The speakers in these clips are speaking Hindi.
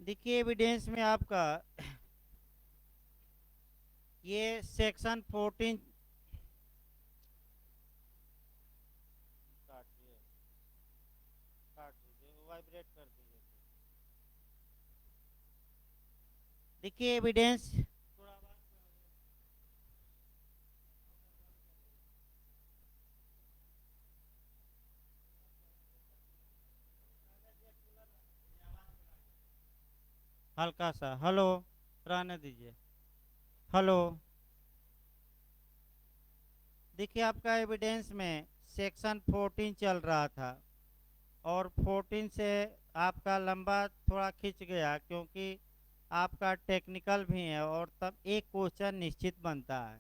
देखिए एविडेंस में आपका ये सेक्शन 14 काट दिए, काट दीजिए, वाइब्रेट कर दीजिए। देखिए एविडेंस थोड़ा आवाज हल्का सा हेलो रहने दीजिए। हेलो। देखिए आपका एविडेंस में सेक्शन 14 चल रहा था और 14 से आपका लंबा थोड़ा खिंच गया क्योंकि आपका टेक्निकल भी है और तब एक क्वेश्चन निश्चित बनता है।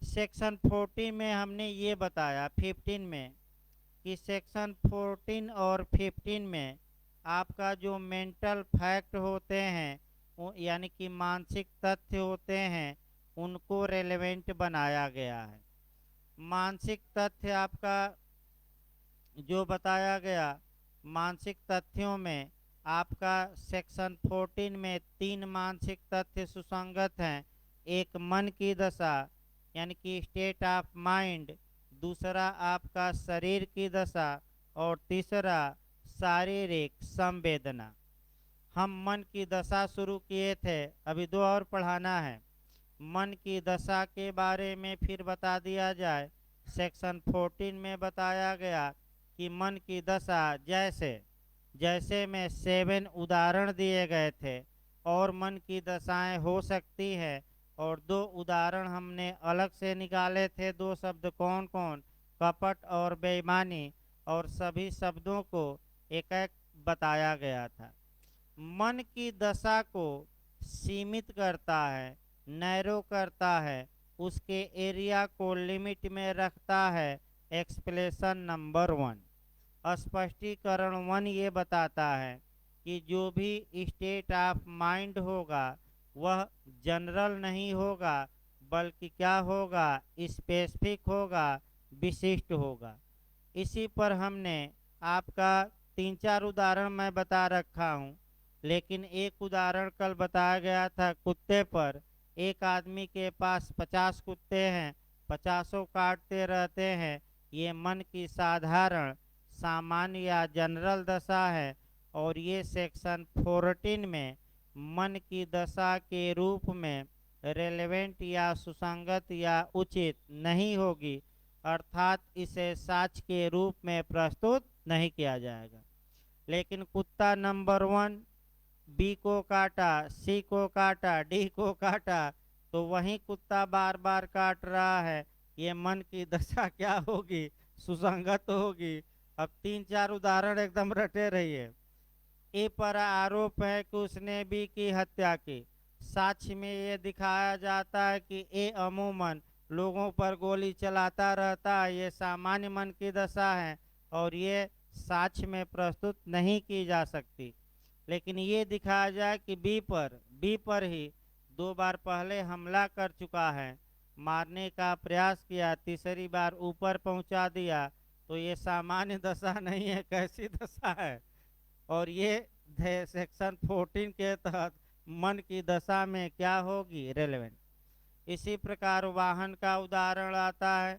सेक्शन 14 में हमने ये बताया 15 में कि सेक्शन 14 और 15 में आपका जो मेंटल फैक्ट होते हैं यानी कि मानसिक तथ्य होते हैं उनको रेलेवेंट बनाया गया है। मानसिक तथ्य आपका जो बताया गया मानसिक तथ्यों में आपका सेक्शन 14 में तीन मानसिक तथ्य सुसंगत हैं। एक मन की दशा यानी कि स्टेट ऑफ माइंड, दूसरा आपका शरीर की दशा और तीसरा शारीरिक संवेदना। हम मन की दशा शुरू किए थे, अभी दो और पढ़ाना है। मन की दशा के बारे में फिर बता दिया जाए। सेक्शन 14 में बताया गया कि मन की दशा जैसे जैसे में 7 उदाहरण दिए गए थे और मन की दशाएं हो सकती है और दो उदाहरण हमने अलग से निकाले थे। दो शब्द कौन कौन, कपट और बेईमानी, और सभी शब्दों को एक एक बताया गया था। मन की दशा को सीमित करता है, नैरो करता है, उसके एरिया को लिमिट में रखता है। एक्सप्लेनेशन नंबर 1, स्पष्टीकरण 1 ये बताता है कि जो भी स्टेट ऑफ माइंड होगा वह जनरल नहीं होगा बल्कि क्या होगा, स्पेसिफिक होगा, विशिष्ट होगा। इसी पर हमने आपका तीन चार उदाहरण मैं बता रखा हूँ, लेकिन एक उदाहरण कल बताया गया था कुत्ते पर। एक आदमी के पास 50 कुत्ते हैं, 50 काटते रहते हैं। ये मन की साधारण सामान्य या जनरल दशा है और ये सेक्शन 14 में मन की दशा के रूप में रेलेवेंट या सुसंगत या उचित नहीं होगी, अर्थात इसे साक्ष्य के रूप में प्रस्तुत नहीं किया जाएगा। लेकिन कुत्ता नंबर 1 बी को काटा, सी को काटा, डी को काटा, तो वही कुत्ता बार बार काट रहा है। ये मन की दशा क्या होगी, सुसंगत होगी। अब तीन चार उदाहरण एकदम रटे रहिए। ए पर आरोप है कि उसने बी की हत्या की। साक्ष्य में ये दिखाया जाता है कि ए अमूमन लोगों पर गोली चलाता रहता है, ये सामान्य मन की दशा है और ये साक्ष्य में प्रस्तुत नहीं की जा सकती। लेकिन ये दिखाया जाए कि बी पर ही 2 बार पहले हमला कर चुका है, मारने का प्रयास किया, तीसरी बार ऊपर पहुंचा दिया, तो ये सामान्य दशा नहीं है, कैसी दशा है। और ये सेक्शन 14 के तहत मन की दशा में क्या होगी, रेलेवेंट। इसी प्रकार वाहन का उदाहरण आता है।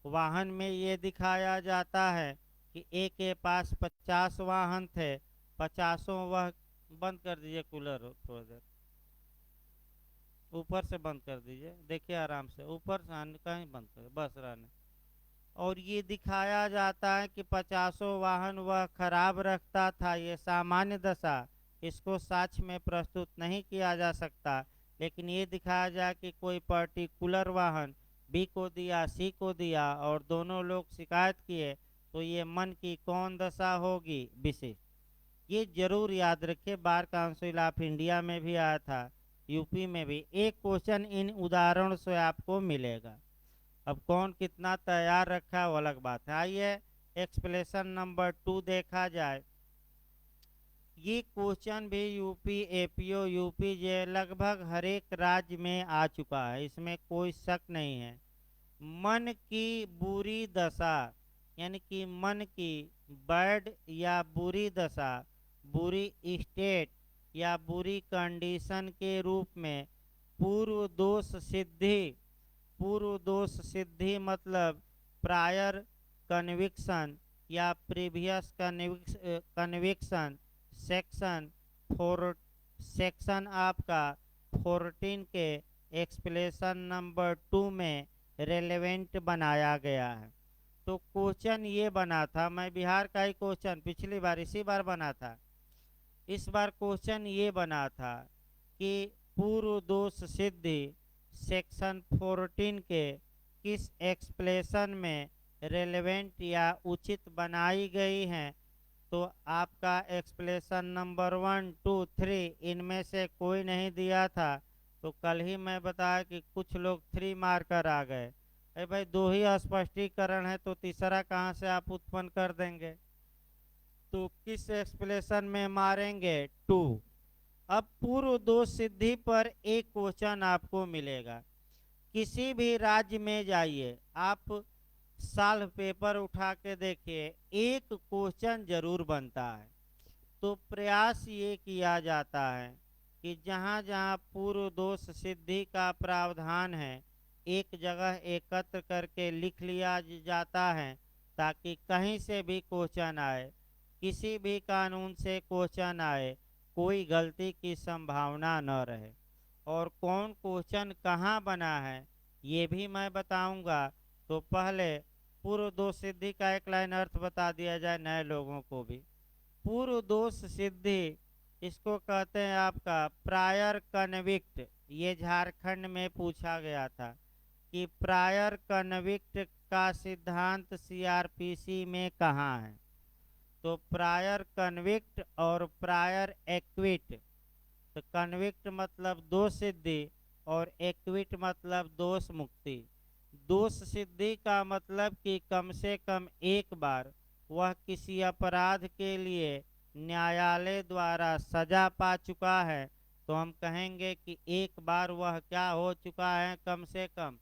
वाहन में ये दिखाया जाता है कि ए के पास 50 वाहन थे, 50 वह बंद कर दीजिए कूलर थोड़ी देर, ऊपर से बंद कर दीजिए, देखिए आराम से ऊपर से आने का ही बंद कर बस रहने। और ये दिखाया जाता है कि 50 वाहन वह खराब रखता था, ये सामान्य दशा, इसको साक्ष्य में प्रस्तुत नहीं किया जा सकता। लेकिन ये दिखाया जाए कि कोई पर्टिकुलर वाहन बी को दिया, सी को दिया और दोनों लोग शिकायत किए, तो ये मन की कौन दशा होगी, विशिष्ट। ये जरूर याद रखिए, बार काउंसिल ऑफ इंडिया में भी आया था, यूपी में भी एक क्वेश्चन इन उदाहरणों से आपको मिलेगा। अब कौन कितना तैयार रखा है वो अलग बात है। आइए एक्सप्लेनेशन नंबर 2 देखा जाए। ये क्वेश्चन भी यूपी एपीओ यूपी जे लगभग हर एक राज्य में आ चुका है, इसमें कोई शक नहीं है। मन की बुरी दशा यानी कि मन की बैड या बुरी दशा बुरी स्टेट या बुरी कंडीशन के रूप में पूर्व दोष सिद्धि। पूर्व दोष सिद्धि मतलब प्रायर कन्विक्शन या previous conviction. Section four section आपका 14 के एक्सप्लेनेशन नंबर 2 में रेलेवेंट बनाया गया है। तो क्वेश्चन ये बना था, मैं बिहार का ही क्वेश्चन पिछली बार इसी बार बना था, इस बार क्वेश्चन ये बना था कि पूर्व दोष सिद्धि सेक्शन 14 के किस एक्सप्लेनेशन में रेलेवेंट या उचित बनाई गई हैं। तो आपका एक्सप्लेनेशन नंबर 1, 2, 3 इनमें से कोई नहीं दिया था। तो कल ही मैं बताया कि कुछ लोग 3 मार्कर आ गए। अरे भाई, 2 ही स्पष्टीकरण है तो तीसरा कहाँ से आप उत्पन्न कर देंगे। तो किस एक्सप्लेनेशन में मारेंगे 2। अब पूर्व दोष सिद्धि पर एक क्वेश्चन आपको मिलेगा। किसी भी राज्य में जाइए आप, सॉल्व पेपर उठा के देखिए, एक क्वेश्चन जरूर बनता है। तो प्रयास ये किया जाता है कि जहाँ जहाँ पूर्व दोष सिद्धि का प्रावधान है एक जगह एकत्र करके लिख लिया जाता है, ताकि कहीं से भी क्वेश्चन आए, किसी भी कानून से क्वेश्चन आए, कोई गलती की संभावना न रहे। और कौन क्वेश्चन कहाँ बना है ये भी मैं बताऊंगा। तो पहले पूर्व दोष सिद्धि का एक लाइन अर्थ बता दिया जाए नए लोगों को भी। पूर्व दोष सिद्धि इसको कहते हैं आपका प्रायर कन्विक्ट। ये झारखंड में पूछा गया था कि प्रायर कन्विक्ट का सिद्धांत सीआरपीसी में कहाँ है। तो प्रायर कन्विक्ट और प्रायर एक्विट। तो कन्विक्ट मतलब दोष सिद्धि और एक्विट मतलब दोष मुक्ति। दोष सिद्धि का मतलब कि कम से कम एक बार वह किसी अपराध के लिए न्यायालय द्वारा सजा पा चुका है। तो हम कहेंगे कि एक बार वह क्या हो चुका है, कम से कम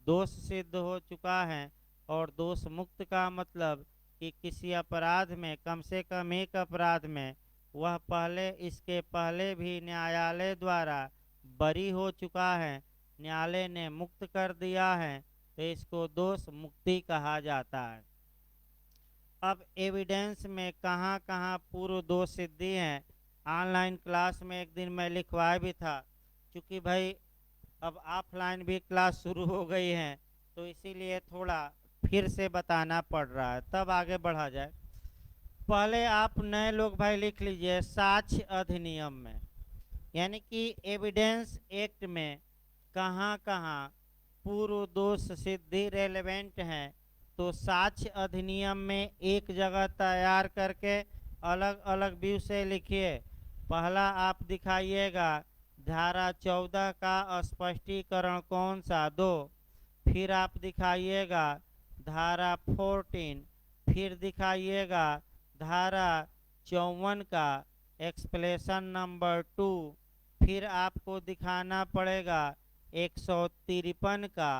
दोष सिद्ध हो चुका है। और दोष मुक्त का मतलब कि किसी अपराध में, कम से कम एक अपराध में वह पहले, इसके पहले भी न्यायालय द्वारा बरी हो चुका है, न्यायालय ने मुक्त कर दिया है, तो इसको दोष मुक्ति कहा जाता है। अब एविडेंस में कहाँ कहाँ पूर्व दोष सिद्धि है, ऑनलाइन क्लास में एक दिन मैं लिखवाया भी था। क्योंकि भाई अब ऑफलाइन भी क्लास शुरू हो गई है, तो इसीलिए थोड़ा फिर से बताना पड़ रहा है, तब आगे बढ़ा जाए। पहले आप नए लोग भाई लिख लीजिए, साक्ष्य अधिनियम में, यानी कि एविडेंस एक्ट में कहाँ कहाँ पूर्व दोष सिद्धि रेलेवेंट है। तो साक्ष्य अधिनियम में एक जगह तैयार करके अलग अलग व्यू से लिखिए। पहला आप दिखाइएगा धारा 14 का स्पष्टीकरण कौन सा, 2। फिर आप दिखाइएगा धारा 14। फिर दिखाइएगा धारा 54 का एक्सप्लेनेशन नंबर 2। फिर आपको दिखाना पड़ेगा 153 का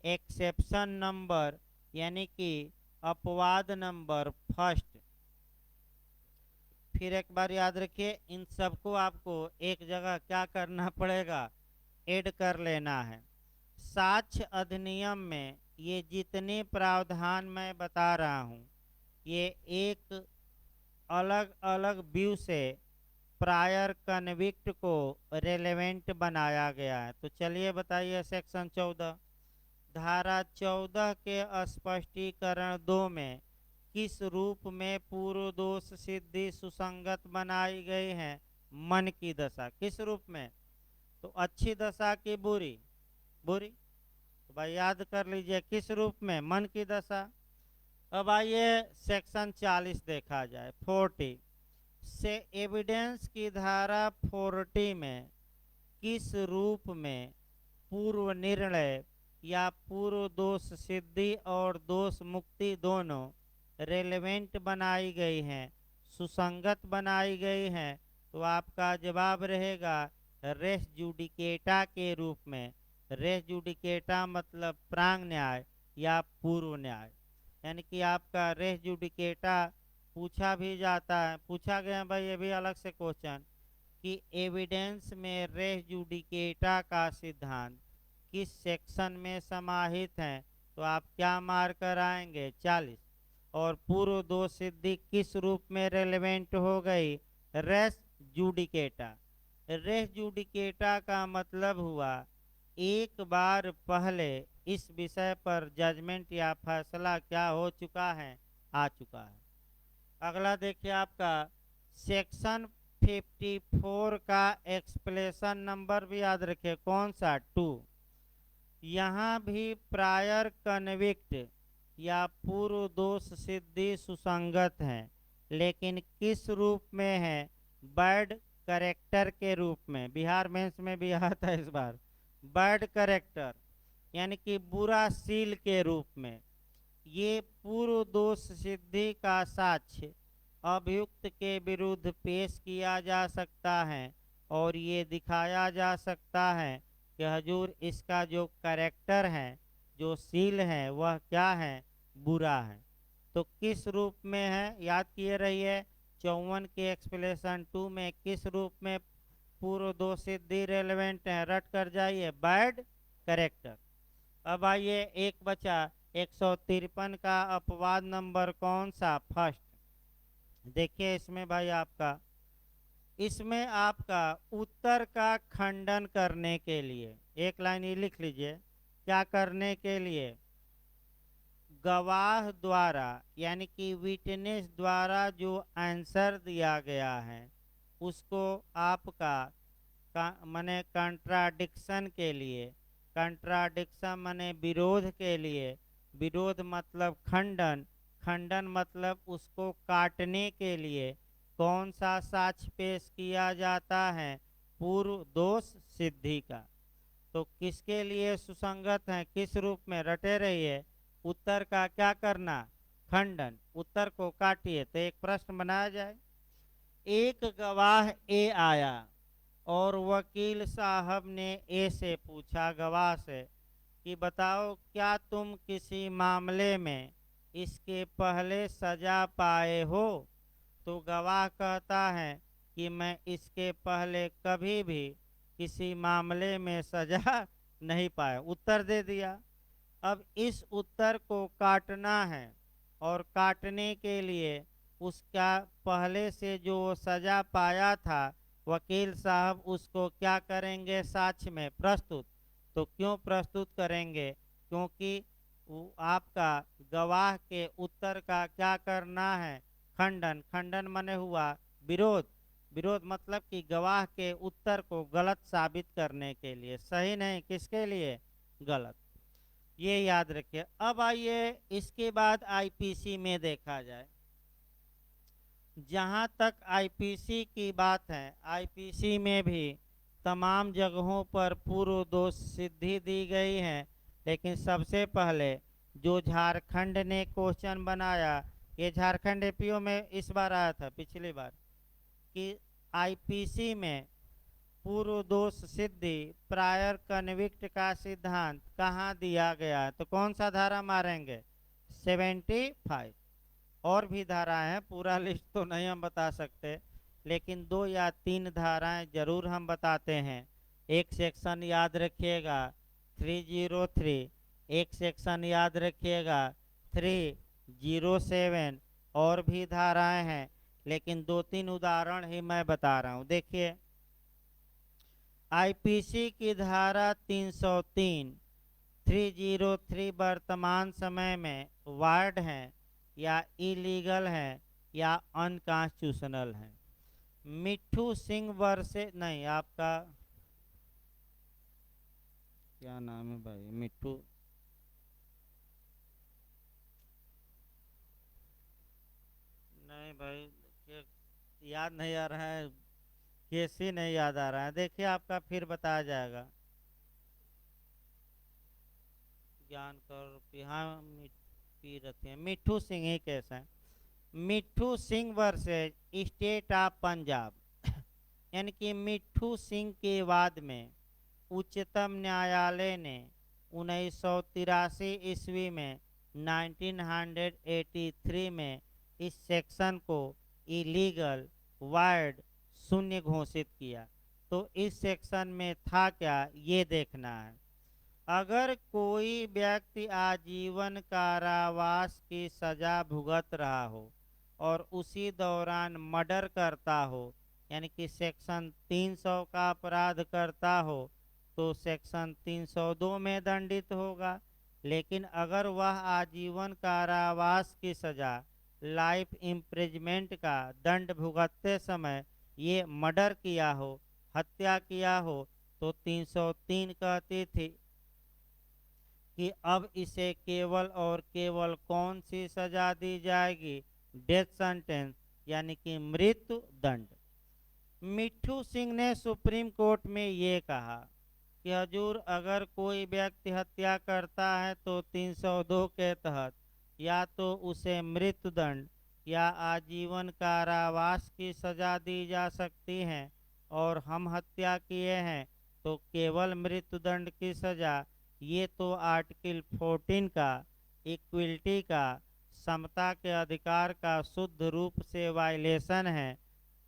एक्सेप्शन नंबर, यानी कि अपवाद नंबर फर्स्ट। फिर एक बार याद रखिए, इन सबको आपको एक जगह क्या करना पड़ेगा, ऐड कर लेना है। साक्ष्य अधिनियम में ये जितने प्रावधान मैं बता रहा हूँ, ये एक अलग अलग व्यू से प्रायर कन्विक्ट को रेलेवेंट बनाया गया है। तो चलिए बताइए, सेक्शन 14 धारा 14 के स्पष्टीकरण 2 में किस रूप में पूर्व दोष सिद्धि सुसंगत बनाई गई है। मन की दशा, किस रूप में, तो अच्छी दशा की बुरी, बुरी। तो भाई याद कर लीजिए किस रूप में, मन की दशा। अब आइए सेक्शन 40 देखा जाए, 40 से एविडेंस की धारा 40 में किस रूप में पूर्व निर्णय या पूर्व दोष सिद्धि और दोष मुक्ति दोनों रेलेवेंट बनाई गई हैं, सुसंगत बनाई गई हैं। तो आपका जवाब रहेगा रेस जुडिकेटा के रूप में। रेस जुडिकेटा मतलब प्रांग न्याय या पूर्व न्याय, यानी कि आपका रेस जुडिकेटा पूछा भी जाता है, पूछा गया भाई ये भी अलग से क्वेश्चन कि एविडेंस में रेस जुडिकेटा का सिद्धांत किस सेक्शन में समाहित है, तो आप क्या मार कर आएंगे 40। और पूर्व दो सिद्धि किस रूप में रेलेवेंट हो गई, रेस जुडिकेटा। रेस जुडिकेटा का मतलब हुआ एक बार पहले इस विषय पर जजमेंट या फैसला क्या हो चुका है, आ चुका है। अगला देखिए आपका सेक्शन 54 का एक्सप्लेनेशन नंबर भी याद रखिए, कौन सा 2। यहाँ भी प्रायर कन्विक्ट या पूर्व दोष सिद्धि सुसंगत है, लेकिन किस रूप में है, बैड करेक्टर के रूप में। बिहार मेंस में भी आता है इस बार, बैड करेक्टर यानी कि बुरा सील के रूप में। ये पूर्व दोष सिद्धि का साक्ष्य अभियुक्त के विरुद्ध पेश किया जा सकता है और ये दिखाया जा सकता है कि हजूर इसका जो कैरेक्टर है, जो सील है, वह क्या है, बुरा है। तो किस रूप में है, याद किए रहिए 54 के एक्सप्लेनेशन 2 में किस रूप में पूर्व दो सिद्धि रेलेवेंट है, रट कर जाइए, बैड कैरेक्टर। अब आइए एक बचा 153 का अपवाद नंबर कौन सा, फर्स्ट। देखिए इसमें भाई आपका, इसमें आपका उत्तर का खंडन करने के लिए एक लाइन ये लिख लीजिए, क्या करने के लिए, गवाह द्वारा यानी कि विटनेस द्वारा जो आंसर दिया गया है उसको आपका माने कंट्राडिक्शन के लिए, कंट्राडिक्शन माने विरोध के लिए, विरोध मतलब खंडन, खंडन मतलब उसको काटने के लिए कौन सा साक्ष्य पेश किया जाता है, पूर्व दोष सिद्धि का। तो किसके लिए सुसंगत है, किस रूप में, रटे रहिए, उत्तर का क्या करना, खंडन, उत्तर को काटिए। तो एक प्रश्न बनाया जाए, एक गवाह ए आया और वकील साहब ने ए से पूछा, गवाह से, कि बताओ क्या तुम किसी मामले में इसके पहले सजा पाए हो। तो गवाह कहता है कि मैं इसके पहले कभी भी किसी मामले में सजा नहीं पाया, उत्तर दे दिया। अब इस उत्तर को काटना है और काटने के लिए उसका पहले से जो सजा पाया था वकील साहब उसको क्या करेंगे, साक्ष्य में प्रस्तुत। तो क्यों प्रस्तुत करेंगे, क्योंकि आपका गवाह के उत्तर का क्या करना है, खंडन। खंडन माने हुआ विरोध, विरोध मतलब कि गवाह के उत्तर को गलत साबित करने के लिए, सही नहीं, किसके लिए, गलत। ये याद रखिए। अब आइए इसके बाद आईपीसी में देखा जाए। जहाँ तक आईपीसी की बात है, आईपीसी में भी तमाम जगहों पर पूर्व दोष सिद्धि दी गई है, लेकिन सबसे पहले जो झारखंड ने क्वेश्चन बनाया, ये झारखंड एपीओ में इस बार आया था पिछली बार, कि आईपीसी में पूर्व दोष सिद्धि प्रायर कन्विक्ट का सिद्धांत कहाँ दिया गया है, तो कौन सा धारा मारेंगे, 75। और भी धाराएं हैं, पूरा लिस्ट तो नहीं हम बता सकते, लेकिन 2 या 3 धाराएं जरूर हम बताते हैं। एक सेक्शन याद रखिएगा 303, एक सेक्शन याद रखिएगा 307, और भी धाराएं हैं, लेकिन 2-3 उदाहरण ही मैं बता रहा हूं। देखिए आईपीसी की धारा 303, 303 वर्तमान समय में वार्ड है या इलीगल है या अनकॉन्स्टिट्यूशनल है। मिट्ठू सिंह वर्से नहीं, आपका क्या नाम है भाई, मिट्ठू, नहीं भाई, याद नहीं आ रहा है, केस ही नहीं याद आ रहा है। देखिए आपका फिर बताया जाएगा, ज्ञान कर, हाँ पी रखे हैं, मिट्ठू सिंह ही केस है। मिट्ठू Singh versus state of Punjab यानी कि मिट्ठू सिंह के वाद में उच्चतम न्यायालय ने 1983 ईस्वी में 1983 में इस सेक्शन को इलीगल, वायर्ड, शून्य घोषित किया। तो इस सेक्शन में था क्या, ये देखना है। अगर कोई व्यक्ति आजीवन कारावास की सजा भुगत रहा हो और उसी दौरान मर्डर करता हो, यानी कि सेक्शन 300 का अपराध करता हो, तो सेक्शन 302 में दंडित होगा। लेकिन अगर वह आजीवन कारावास की सजा, लाइफ इम्प्रिजमेंट का दंड भुगतते समय ये मर्डर किया हो, हत्या किया हो, तो 303 कहती थी कि अब इसे केवल और केवल कौन सी सजा दी जाएगी, डेथ सेंटेंस, यानी कि मृत्यु दंड। मिट्ठू सिंह ने सुप्रीम कोर्ट में ये कहा कि हजूर, अगर कोई व्यक्ति हत्या करता है तो 302 के तहत या तो उसे मृत्यु दंड या आजीवन कारावास की सजा दी जा सकती है, और हम हत्या किए हैं तो केवल मृत्यु दंड की सजा। ये तो आर्टिकल 14 का, इक्वलिटी का, समता के अधिकार का शुद्ध रूप से वायलेशन है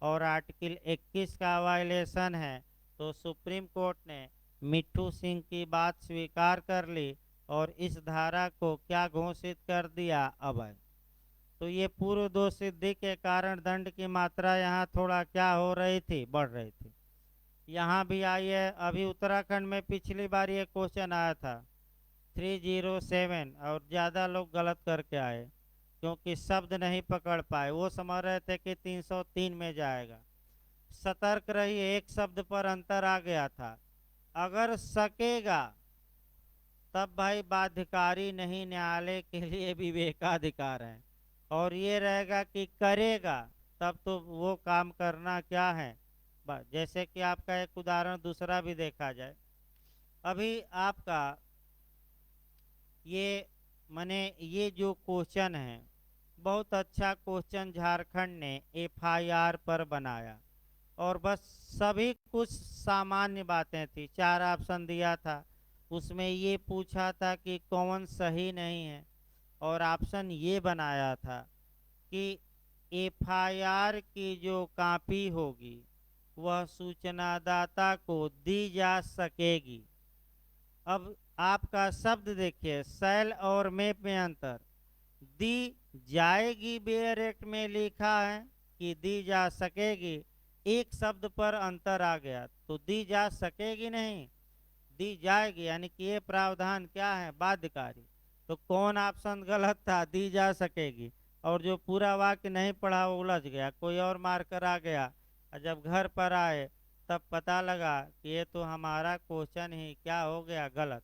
और आर्टिकल 21 का वायलेशन है। तो सुप्रीम कोर्ट ने मिट्ठू सिंह की बात स्वीकार कर ली और इस धारा को क्या घोषित कर दिया, अभय। तो ये पूर्व दोष सिद्धि के कारण दंड की मात्रा यहाँ थोड़ा क्या हो रही थी, बढ़ रही थी। यहाँ भी आई है। अभी उत्तराखंड में पिछली बार ये क्वेश्चन आया था 307 और ज़्यादा लोग गलत करके आए क्योंकि शब्द नहीं पकड़ पाए। वो समझ रहे थे कि 303 में जाएगा। सतर्क रहिए, एक शब्द पर अंतर आ गया था। अगर सकेगा तब भाई बाध्यकारी नहीं, न्यायालय के लिए विवेकाधिकार है। और ये रहेगा कि करेगा तब तो वो काम करना क्या है। जैसे कि आपका एक उदाहरण दूसरा भी देखा जाए। अभी आपका ये ये जो क्वेश्चन है, बहुत अच्छा क्वेश्चन झारखंड ने एफआईआर पर बनाया और बस सभी कुछ सामान्य बातें थी। 4 ऑप्शन दिया था, उसमें ये पूछा था कि कौन सही नहीं है, और ऑप्शन ये बनाया था कि एफआईआर की जो कॉपी होगी वह सूचनादाता को दी जा सकेगी। अब आपका शब्द देखिए, शैल और मैप में अंतर। दी जाएगी बेयर एक्ट में लिखा है कि दी जा सकेगी, एक शब्द पर अंतर आ गया। तो दी जा सकेगी नहीं, दी जाएगी, यानी कि ये प्रावधान क्या है, बाध्यकारी। तो कौन ऑप्शन गलत था, दी जा सकेगी। और जो पूरा वाक्य नहीं पढ़ा वो उलझ गया, कोई और मार्कर आ गया। और जब घर पर आए तब पता लगा कि ये तो हमारा क्वेश्चन ही क्या हो गया, गलत।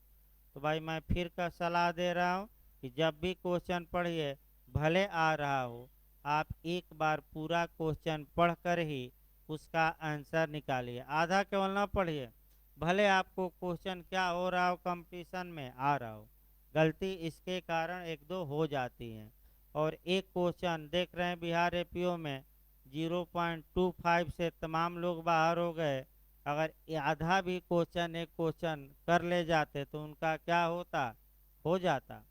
तो भाई मैं फिर का सलाह दे रहा हूँ कि जब भी क्वेश्चन पढ़िए, भले आ रहा हो, आप एक बार पूरा क्वेश्चन पढ़कर ही उसका आंसर निकालिए। आधा केवल ना पढ़िए, भले आपको क्वेश्चन क्या हो रहा हो, कंपटीशन में आ रहा हो। गलती इसके कारण एक दो हो जाती हैं। और एक क्वेश्चन देख रहे हैं बिहार एपीओ में 0.25 से तमाम लोग बाहर हो गए। अगर आधा भी क्वेश्चन एक क्वेश्चन कर ले जाते तो उनका क्या होता, हो जाता।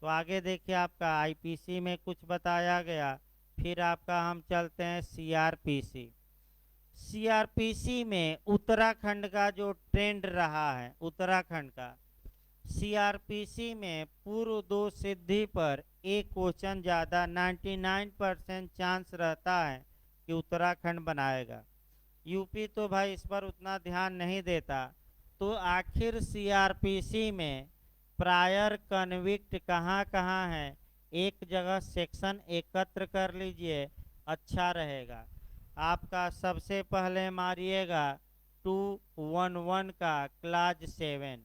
तो आगे देखिए, आपका आईपीसी में कुछ बताया गया। फिर आपका हम चलते हैं सीआरपीसी। सीआरपीसी में उत्तराखंड का जो ट्रेंड रहा है, उत्तराखंड का सीआरपीसी में पूर्व दो सिद्धि पर एक क्वेश्चन ज़्यादा 99% चांस रहता है कि उत्तराखंड बनाएगा। यूपी तो भाई इस पर उतना ध्यान नहीं देता। तो आखिर सीआरपीसी में प्रायर कन्विक्ट कहाँ कहाँ है, एक जगह सेक्शन एकत्र कर लीजिए, अच्छा रहेगा। आपका सबसे पहले मारिएगा 211 का क्लाज 7,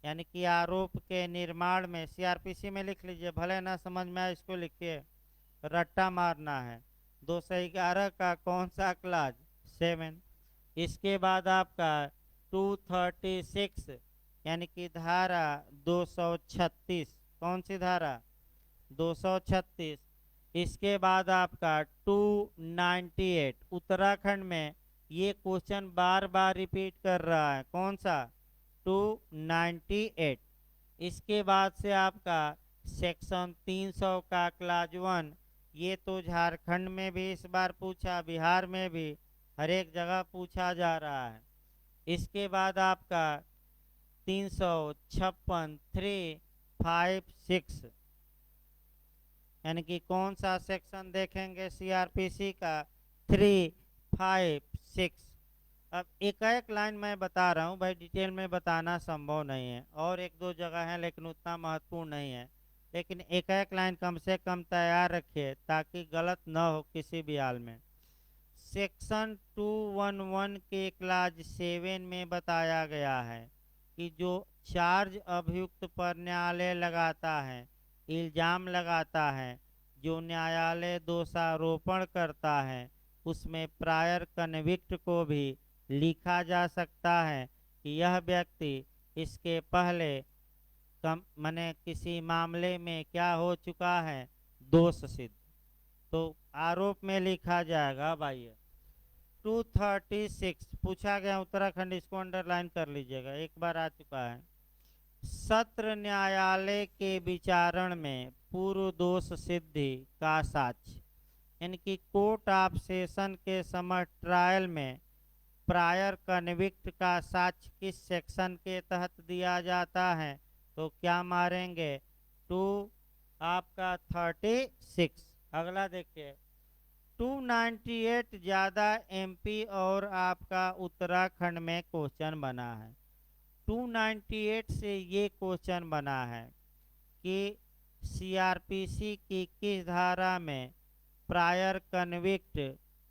यानी कि आरोप के निर्माण में। सीआरपीसी में लिख लीजिए, भले ना समझ में आए इसको लिखिए, रट्टा मारना है। 211 का कौन सा क्लाज, 7। इसके बाद आपका 236, यानी कि धारा 236, कौन सी धारा, 236। इसके बाद आपका 298, उत्तराखंड में ये क्वेश्चन बार बार रिपीट कर रहा है, कौन सा, 298। इसके बाद से आपका सेक्शन 300 का क्लाज 1, ये तो झारखंड में भी इस बार पूछा, बिहार में भी, हर एक जगह पूछा जा रहा है। इसके बाद आपका 356 356, यानी कि कौन सा सेक्शन देखेंगे सीआरपीसी का? 356। अब एक एक लाइन मैं बता रहा हूँ भाई, डिटेल में बताना संभव नहीं है, और एक दो जगह है लेकिन उतना महत्वपूर्ण नहीं है, लेकिन एक एक लाइन कम से कम तैयार रखिए ताकि गलत न हो किसी भी हाल में। सेक्शन 211 के क्लास 7 में बताया गया है कि जो चार्ज अभियुक्त पर न्यायालय लगाता है, इल्जाम लगाता है, जो न्यायालय दोषारोपण करता है, उसमें प्रायर कन्विक्ट को भी लिखा जा सकता है कि यह व्यक्ति इसके पहले कम माने किसी मामले में क्या हो चुका है, दोष सिद्ध। तो आरोप में लिखा जाएगा भाई 236 पूछा गया उत्तराखंड, इसको अंडरलाइन कर लीजिएगा, एक बार आ चुका है। सत्र न्यायालय के विचारण में पूर्व दोष सिद्धि का साक्ष्य, यानी कि कोर्ट ऑफ सेशन के समय ट्रायल में प्रायर कन्विक्ट का साक्ष्य किस सेक्शन के तहत दिया जाता है? तो क्या मारेंगे? 2 आपका 36। अगला देखिए 298 ज़्यादा एमपी और आपका उत्तराखंड में क्वेश्चन बना है। 298 से ये क्वेश्चन बना है कि सीआरपीसी की किस धारा में प्रायर कन्विक्ट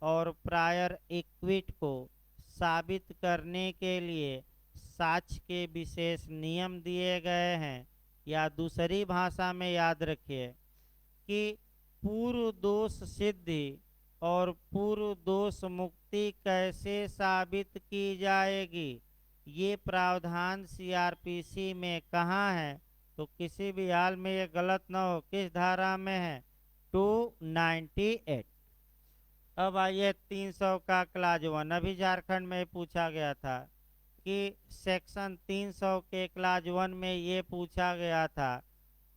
और प्रायर एक्विट को साबित करने के लिए साक्ष्य के विशेष नियम दिए गए हैं, या दूसरी भाषा में याद रखिए कि पूर्व दोष सिद्धि और पूर्व दोष मुक्ति कैसे साबित की जाएगी, ये प्रावधान सीआरपीसी में कहाँ है? तो किसी भी हाल में ये गलत न हो, किस धारा में है? 298। अब आइए 300 का क्लास 1, अभी झारखंड में पूछा गया था कि सेक्शन 300 के क्लास 1 में ये पूछा गया था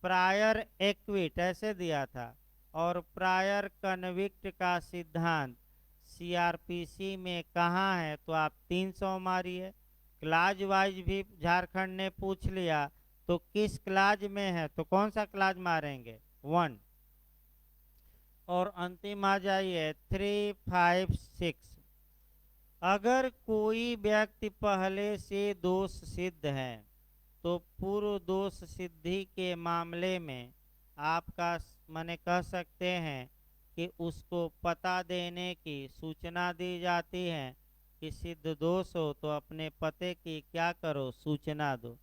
प्रायर एक्विट ऐसे दिया था और प्रायर कन्विक्ट का सिद्धांत सीआरपीसी में कहाँ है? तो आप 300 मारिए। क्लाज वाइज भी झारखंड ने पूछ लिया तो किस क्लाज में है, तो कौन सा क्लाज मारेंगे? 1। और अंतिम आ जाइए 356। अगर कोई व्यक्ति पहले से दोष सिद्ध है तो पूर्व दोष सिद्धि के मामले में आपका माने कह सकते हैं कि उसको पता देने की सूचना दी जाती है कि सिद्ध दोष हो तो अपने पते की क्या करो, सूचना दो।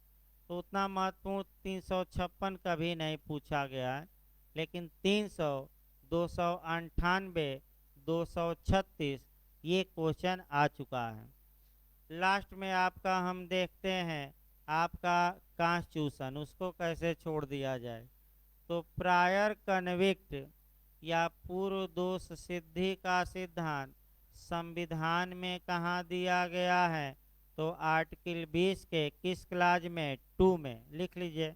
तो उतना महत्वपूर्ण 356 कभी नहीं पूछा गया है, लेकिन 300, 298, 236 ये क्वेश्चन आ चुका है। लास्ट में आपका हम देखते हैं आपका कॉन्स्टिट्यूशन, उसको कैसे छोड़ दिया जाए। तो प्रायर कन्विक्ट या पूर्व दोष सिद्धि का सिद्धांत संविधान में कहाँ दिया गया है? तो आर्टिकल 20 के किस क्लाज में? 2 में लिख लीजिए।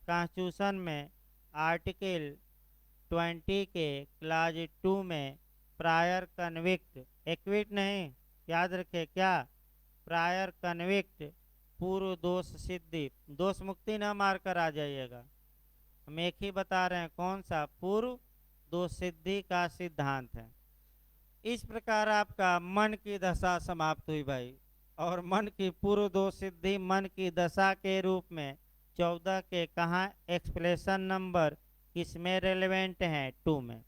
कॉन्स्टिट्यूशन में आर्टिकल 20 के क्लाज 2 में प्रायर कन्विक्ट, एक्विट नहीं, याद रखे क्या? प्रायर कन्विक्ट पूर्व दोष सिद्धि, दोष मुक्ति न मारकर आ जाइएगा, हम एक ही बता रहे हैं कौन सा, पूर्व दोष सिद्धि का सिद्धांत है। इस प्रकार आपका मन की दशा समाप्त हुई भाई, और मन की पूर्व दोष सिद्धि मन की दशा के रूप में 14 के कहाँ एक्सप्लेनेशन नंबर किसमें रेलेवेंट है? 2 में।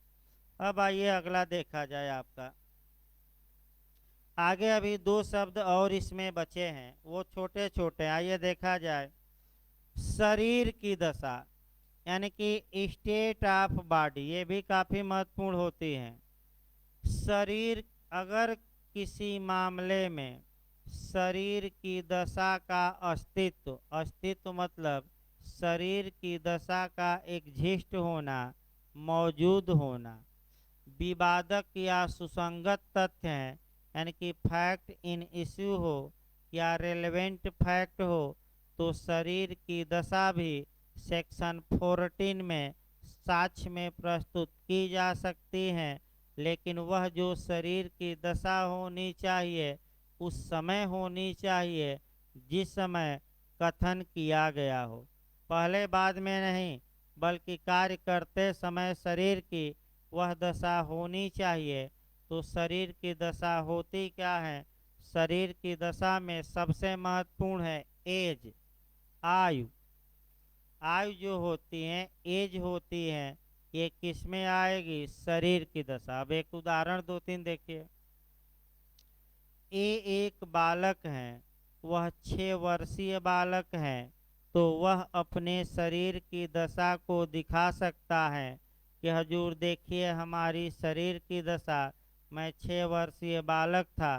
अब आइए अगला देखा जाए आपका आगे, अभी 2 शब्द और इसमें बचे हैं, वो छोटे छोटे, आइए देखा जाए। शरीर की दशा यानी कि स्टेट ऑफ बॉडी, ये भी काफ़ी महत्वपूर्ण होती है। शरीर, अगर किसी मामले में शरीर की दशा का अस्तित्व, अस्तित्व मतलब शरीर की दशा का एग्जिस्ट होना, मौजूद होना, विवादक या सुसंगत तथ्य हैं, यानी कि फैक्ट इन इश्यू हो या रेलेवेंट फैक्ट हो, तो शरीर की दशा भी सेक्शन 14 में साक्ष्य में प्रस्तुत की जा सकती हैं, लेकिन वह जो शरीर की दशा होनी चाहिए उस समय होनी चाहिए जिस समय कथन किया गया हो, पहले बाद में नहीं, बल्कि कार्य करते समय शरीर की वह दशा होनी चाहिए। तो शरीर की दशा होती क्या है? शरीर की दशा में सबसे महत्वपूर्ण है एज, आयु। आयु जो होती है, एज होती है, ये किस में आएगी? शरीर की दशा। अब एक उदाहरण दो तीन देखिए। ये एक बालक है, वह 6 वर्षीय बालक है, तो वह अपने शरीर की दशा को दिखा सकता है कि हजूर देखिए हमारी शरीर की दशा, मैं 6 वर्षीय बालक था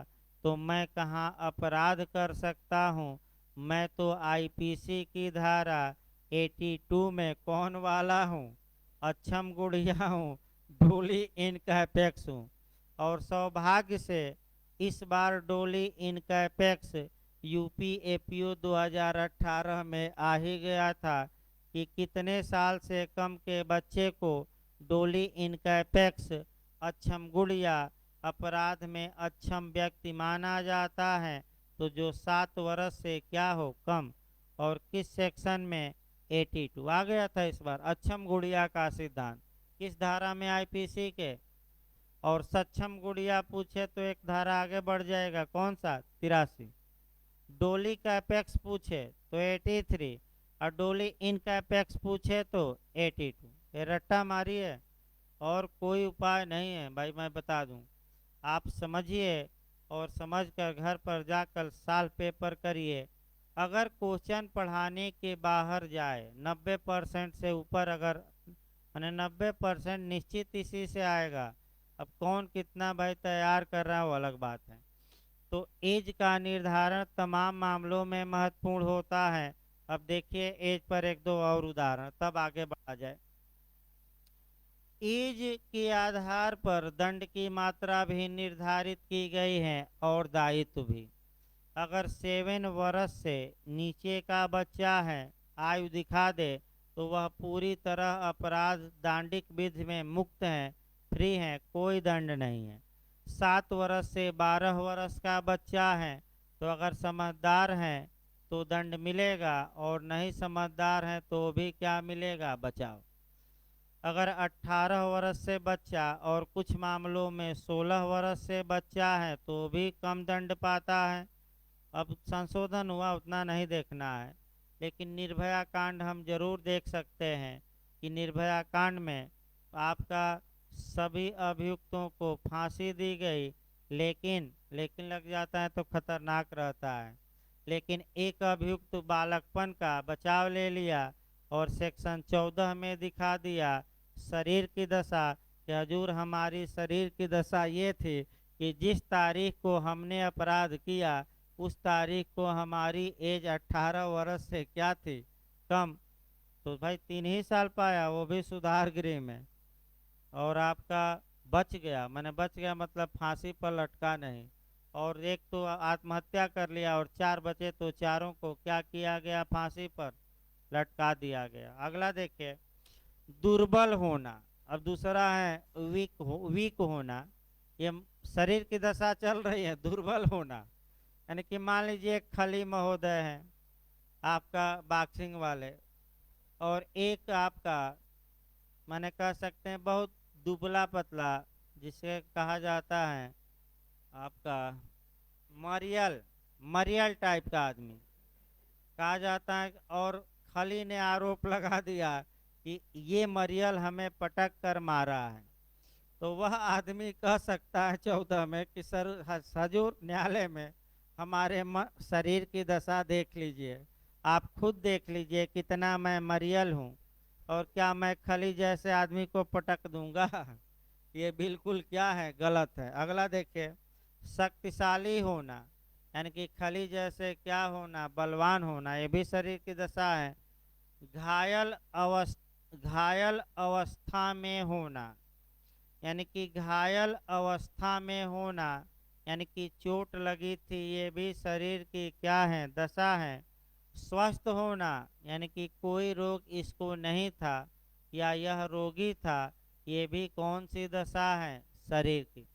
तो मैं कहाँ अपराध कर सकता हूँ, मैं तो आईपीसी की धारा 82 में कौन वाला हूँ, अक्षम गुड़िया हूँ, डोली इनकैपेक्स हूँ। और सौभाग्य से इस बार डोली इनकैपेक्स यूपी एपीओ 2018 में आ ही गया था कि कितने साल से कम के बच्चे को डोली इनकैपेक्स अक्षम गुड़िया अपराध में अक्षम व्यक्ति माना जाता है। तो जो 7 वर्ष से क्या हो कम, और किस सेक्शन में? 82 आ गया था इस बार अक्षम गुड़िया का सिद्धांत, किस धारा में? आईपीसी के। और सक्षम गुड़िया पूछे तो एक धारा आगे बढ़ जाएगा, कौन सा? 83। डोली का अपेक्स पूछे तो 83, और डोली इन का अपेक्स पूछे तो 82। ये रट्टा मारी है और कोई उपाय नहीं है भाई, मैं बता दूं। आप समझिए और समझकर घर पर जाकर साल पेपर करिए। अगर क्वेश्चन पढ़ाने के बाहर जाए 90% से ऊपर, अगर मैंने 90% निश्चित इसी से आएगा। अब कौन कितना भाई तैयार कर रहा है वो अलग बात है। तो एज का निर्धारण तमाम मामलों में महत्वपूर्ण होता है। अब देखिए एज पर एक दो और उदाहरण, तब आगे बढ़ा जाए। एज के आधार पर दंड की मात्रा भी निर्धारित की गई है और दायित्व भी। अगर 7 वर्ष से नीचे का बच्चा है, आयु दिखा दे, तो वह पूरी तरह अपराध दांडिक विधि में मुक्त है, फ्री है, कोई दंड नहीं है। 7 वर्ष से 12 वर्ष का बच्चा है, तो अगर समझदार है तो दंड मिलेगा, और नहीं समझदार है तो भी क्या मिलेगा? बचाव। अगर 18 वर्ष से बच्चा और कुछ मामलों में 16 वर्ष से बच्चा है तो भी कम दंड पाता है। अब संशोधन हुआ उतना नहीं देखना है, लेकिन निर्भया कांड हम जरूर देख सकते हैं कि निर्भया कांड में आपका सभी अभियुक्तों को फांसी दी गई, लेकिन लग जाता है तो खतरनाक रहता है। लेकिन एक अभियुक्त बालकपन का बचाव ले लिया और सेक्शन 14 में दिखा दिया शरीर की दशा कि हजूर हमारी शरीर की दशा ये थी कि जिस तारीख को हमने अपराध किया उस तारीख को हमारी एज 18 वर्ष से क्या थी? कम। तो भाई 3 ही साल पाया, वो भी सुधार गृह में। और आपका बच गया, मैंने बच गया मतलब फांसी पर लटका नहीं। और एक तो आत्महत्या कर लिया, और 4 बचे तो चारों को क्या किया गया? फांसी पर लटका दिया गया। अगला देखिए, दुर्बल होना। अब दूसरा है वीक होना। ये शरीर की दशा चल रही है, दुर्बल होना यानी कि मान लीजिए एक खली महोदय है आपका बॉक्सिंग वाले, और एक आपका माने कह सकते हैं बहुत दुबला पतला, जिसे कहा जाता है आपका मरियल, मरियल टाइप का आदमी कहा जाता है। और खली ने आरोप लगा दिया कि ये मरियल हमें पटक कर मारा है, तो वह आदमी कह सकता है 14 में कि सर हजूर न्यायालय में हमारे शरीर की दशा देख लीजिए, आप खुद देख लीजिए कितना मैं मरियल हूँ, और क्या मैं खली जैसे आदमी को पटक दूंगा? ये बिल्कुल क्या है? गलत है। अगला देखिए, शक्तिशाली होना यानी कि खली जैसे क्या होना? बलवान होना, ये भी शरीर की दशा है। घायल अवस्था में होना यानी कि घायल अवस्था में होना यानी कि चोट लगी थी, ये भी शरीर की क्या है? दशा है। स्वस्थ होना यानी कि कोई रोग इसको नहीं था, या यह रोगी था, ये भी कौन सी दशा है? शरीर की।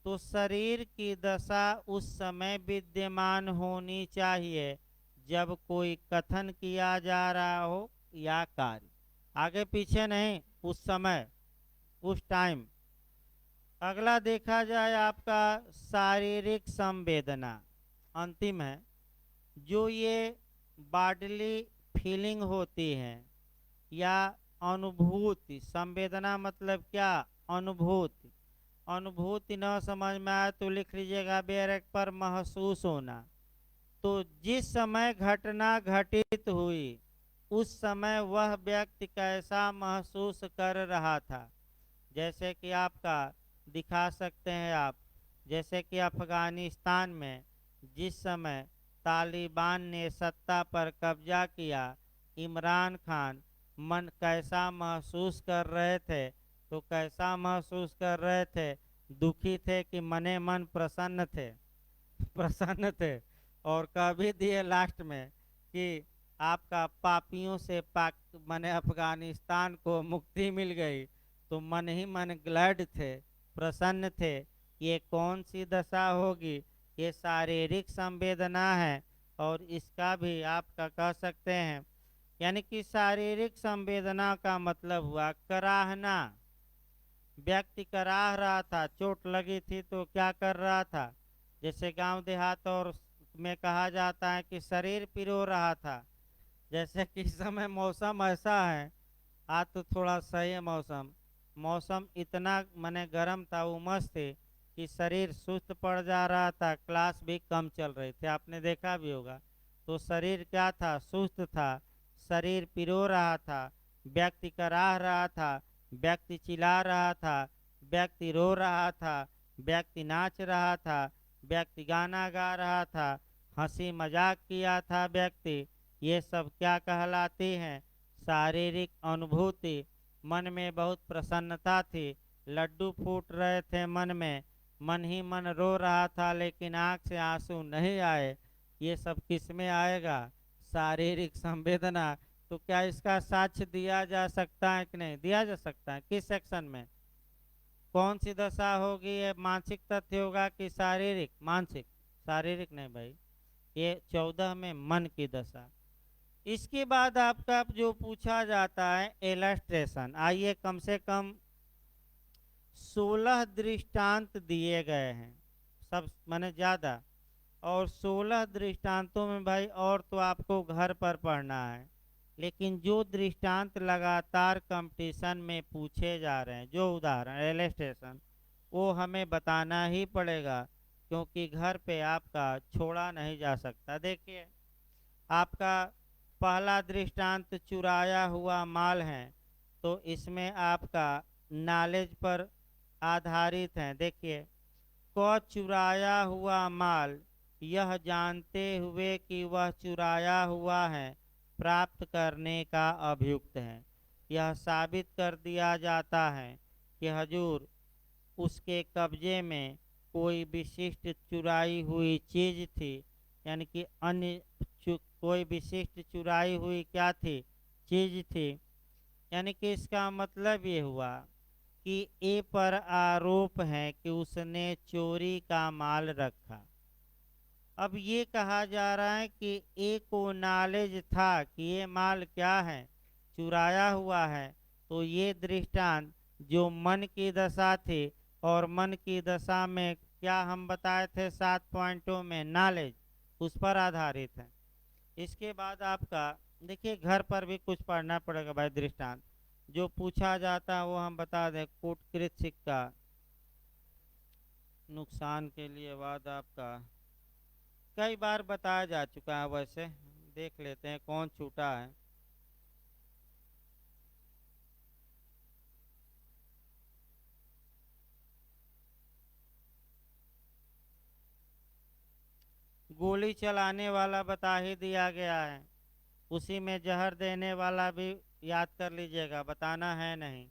तो शरीर की दशा उस समय विद्यमान होनी चाहिए जब कोई कथन किया जा रहा हो या कार्य, आगे पीछे नहीं, उस समय, उस टाइम। अगला देखा जाए आपका शारीरिक संवेदना, अंतिम है। जो ये बॉडली फीलिंग होती है या अनुभूति, संवेदना मतलब क्या? अनुभूति। अनुभूति न समझ में आए तो लिख लीजिएगा बैरक पर महसूस होना। तो जिस समय घटना घटित हुई उस समय वह व्यक्ति कैसा महसूस कर रहा था। जैसे कि आपका दिखा सकते हैं आप, जैसे कि अफगानिस्तान में जिस समय तालिबान ने सत्ता पर कब्जा किया, इमरान खान मन कैसा महसूस कर रहे थे? तो कैसा महसूस कर रहे थे? दुखी थे कि मने मन प्रसन्न थे? प्रसन्न थे। और कह भी दिए लास्ट में कि आपका पापियों से पाक मने अफगानिस्तान को मुक्ति मिल गई, तो मन ही मन ग्लैड थे, प्रसन्न थे। ये कौन सी दशा होगी? ये शारीरिक संवेदना है। और इसका भी आपका कह सकते हैं, यानी कि शारीरिक संवेदना का मतलब हुआ कराहना। व्यक्ति कराह रहा था, चोट लगी थी तो क्या कर रहा था? जैसे गांव देहात और में कहा जाता है कि शरीर पिरो रहा था। जैसे कि इस समय मौसम ऐसा है, आज तो थोड़ा सही है मौसम, मौसम इतना मने गर्म था, उमस थी कि शरीर सुस्त पड़ जा रहा था, क्लास भी कम चल रही थी, आपने देखा भी होगा। तो शरीर क्या था? सुस्त था, शरीर पिरो रहा था, व्यक्ति कराह रहा था, व्यक्ति चिल्ला रहा था, व्यक्ति रो रहा था, व्यक्ति नाच रहा था, व्यक्ति गाना गा रहा था, हंसी मजाक किया था व्यक्ति। ये सब क्या कहलाती हैं? शारीरिक अनुभूति। मन में बहुत प्रसन्नता थी, लड्डू फूट रहे थे मन में, मन ही मन रो रहा था लेकिन आंख से आंसू नहीं आए। ये सब किस में आएगा? शारीरिक संवेदना। तो क्या इसका साक्ष्य दिया जा सकता है कि नहीं दिया जा सकता है? किस सेक्शन में कौन सी दशा होगी? ये मानसिक तथ्य होगा कि शारीरिक? मानसिक, शारीरिक नहीं भाई, ये 14 में मन की दशा। इसके बाद आपका जो पूछा जाता है इलस्ट्रेशन, आइए कम से कम 16 दृष्टांत दिए गए हैं, सब माने ज़्यादा। और 16 दृष्टांतों में भाई और तो आपको घर पर पढ़ना है, लेकिन जो दृष्टांत लगातार कंपटीशन में पूछे जा रहे हैं, जो उदाहरण इलस्ट्रेशन, वो हमें बताना ही पड़ेगा, क्योंकि घर पे आपका छोड़ा नहीं जा सकता। देखिए आपका पहला दृष्टांत चुराया हुआ माल है, तो इसमें आपका नॉलेज पर आधारित है। देखिए, को चुराया हुआ माल यह जानते हुए कि वह चुराया हुआ है प्राप्त करने का अभियुक्त है। यह साबित कर दिया जाता है कि हजूर उसके कब्जे में कोई विशिष्ट चुराई हुई चीज थी, यानी कि अन्य कोई विशिष्ट चुराई हुई क्या थी? चीज थी। यानी कि इसका मतलब ये हुआ कि ए पर आरोप है कि उसने चोरी का माल रखा। अब ये कहा जा रहा है कि ए को नॉलेज था कि ये माल क्या है? चुराया हुआ है। तो ये दृष्टांत जो मन की दशा थी, और मन की दशा में क्या हम बताए थे 7 पॉइंटों में? नॉलेज, उस पर आधारित है। इसके बाद आपका देखिए घर पर भी कुछ पढ़ना पड़ेगा भाई। दृष्टांत जो पूछा जाता है वो हम बता दें। कूटकृत सिक्का, नुकसान के लिए वाद आपका कई बार बताया जा चुका है, वैसे देख लेते हैं कौन छूटा है। गोली चलाने वाला बता ही दिया गया है, उसी में जहर देने वाला भी याद कर लीजिएगा, बताना है नहीं।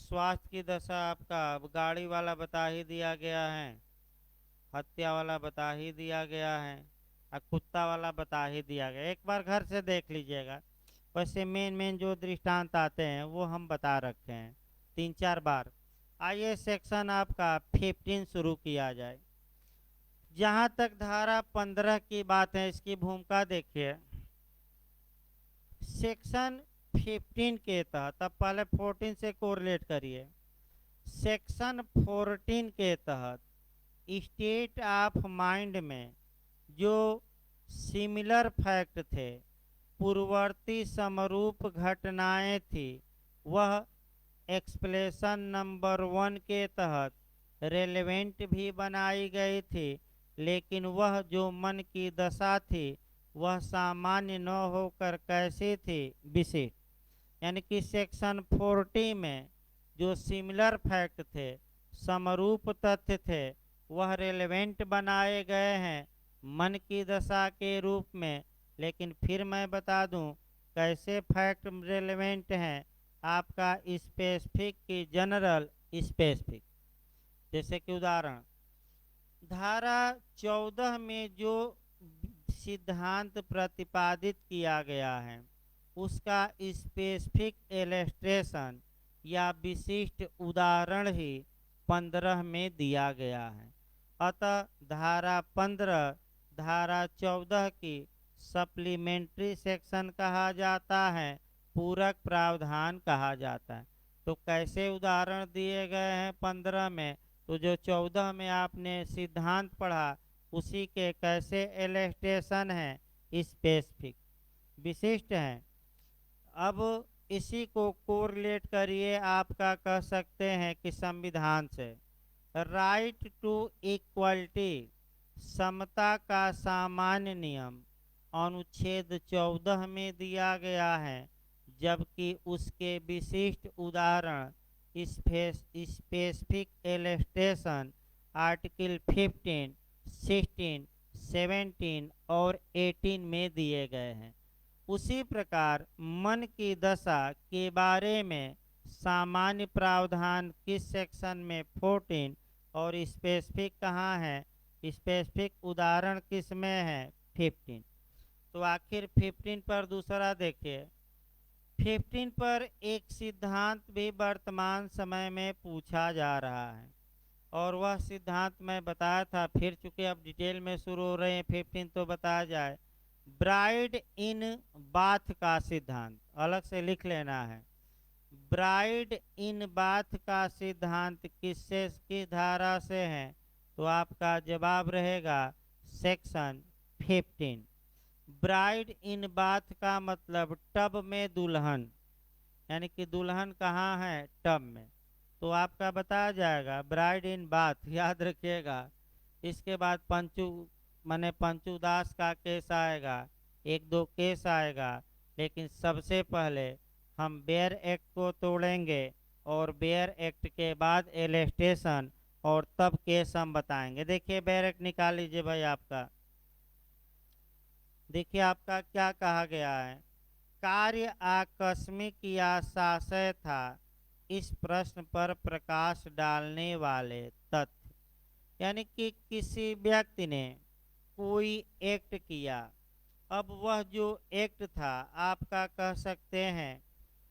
स्वास्थ्य की दशा आपका गाड़ी वाला बता ही दिया गया है। हत्या वाला बता ही दिया गया है और कुत्ता वाला बता ही दिया गया। एक बार घर से देख लीजिएगा। वैसे मेन मेन जो दृष्टांत आते हैं वो हम बता रखे हैं 3-4 बार। आइए सेक्शन आपका 15 शुरू किया जाए। जहाँ तक धारा 15 की बात है, इसकी भूमिका देखिए। सेक्शन 15 के तहत, अब पहले 14 से कोरिलेट करिए। सेक्शन 14 के तहत स्टेट ऑफ माइंड में जो सिमिलर फैक्ट थे, पूर्ववर्ती समरूप घटनाएं थी, वह एक्सप्लेशन नंबर 1 के तहत रेलेवेंट भी बनाई गई थी, लेकिन वह जो मन की दशा थी वह सामान्य न होकर कैसी थी, विशिष्ट। यानी कि सेक्शन 40 में जो सिमिलर फैक्ट थे, समरूप तथ्य थे, वह रेलेवेंट बनाए गए हैं मन की दशा के रूप में। लेकिन फिर मैं बता दूं कैसे फैक्ट रेलेवेंट हैं, आपका स्पेसिफिक की जनरल स्पेसिफिक। जैसे कि उदाहरण, धारा 14 में जो सिद्धांत प्रतिपादित किया गया है उसका स्पेसिफिक इलस्ट्रेशन या विशिष्ट उदाहरण ही 15 में दिया गया है। अतः धारा 15 धारा 14 की सप्लीमेंट्री सेक्शन कहा जाता है, पूरक प्रावधान कहा जाता है। तो कैसे उदाहरण दिए गए हैं 15 में, तो जो 14 में आपने सिद्धांत पढ़ा उसी के कैसे इलस्ट्रेशन है, स्पेसिफिक, विशिष्ट हैं। अब इसी को कोरिलेट करिए, आपका कह सकते हैं कि संविधान से। राइट टू इक्वलिटी, समता का सामान्य नियम अनुच्छेद 14 में दिया गया है, जबकि उसके विशिष्ट उदाहरण स्पेसिफिक इलस्ट्रेशन आर्टिकल 15, 16, 17 और 18 में दिए गए हैं। उसी प्रकार मन की दशा के बारे में सामान्य प्रावधान किस सेक्शन में, 14, और स्पेसिफिक कहाँ है, स्पेसिफिक उदाहरण किस में है, 15। तो आखिर 15 पर दूसरा देखिए। 15 पर एक सिद्धांत भी वर्तमान समय में पूछा जा रहा है, और वह सिद्धांत मैं बताया था, फिर चूंकि अब डिटेल में शुरू हो रहे हैं 15 तो बताया जाए। ब्राइड इन बाथ का सिद्धांत अलग से लिख लेना है। ब्राइड इन बाथ का सिद्धांत किससे, किस धारा से है, तो आपका जवाब रहेगा सेक्शन 15। ब्राइड इन बाथ का मतलब टब में दुल्हन, यानी कि दुल्हन कहाँ है, टब में। तो आपका बताया जाएगा ब्राइड इन बाथ, याद रखिएगा। इसके बाद पंचू माने पंचुदास का केस आएगा, 1-2 केस आएगा, लेकिन सबसे पहले हम बेयर एक्ट को तोड़ेंगे और बेयर एक्ट के बाद इलस्ट्रेशन और तब केस हम बताएंगे। देखिए बेयर एक्ट निकाल लीजिए भाई आपका। देखिए आपका क्या कहा गया है, कार्य आकस्मिक या शासय था, इस प्रश्न पर प्रकाश डालने वाले तथ्य। यानी कि किसी व्यक्ति ने कोई एक्ट किया, अब वह जो एक्ट था आपका कह सकते हैं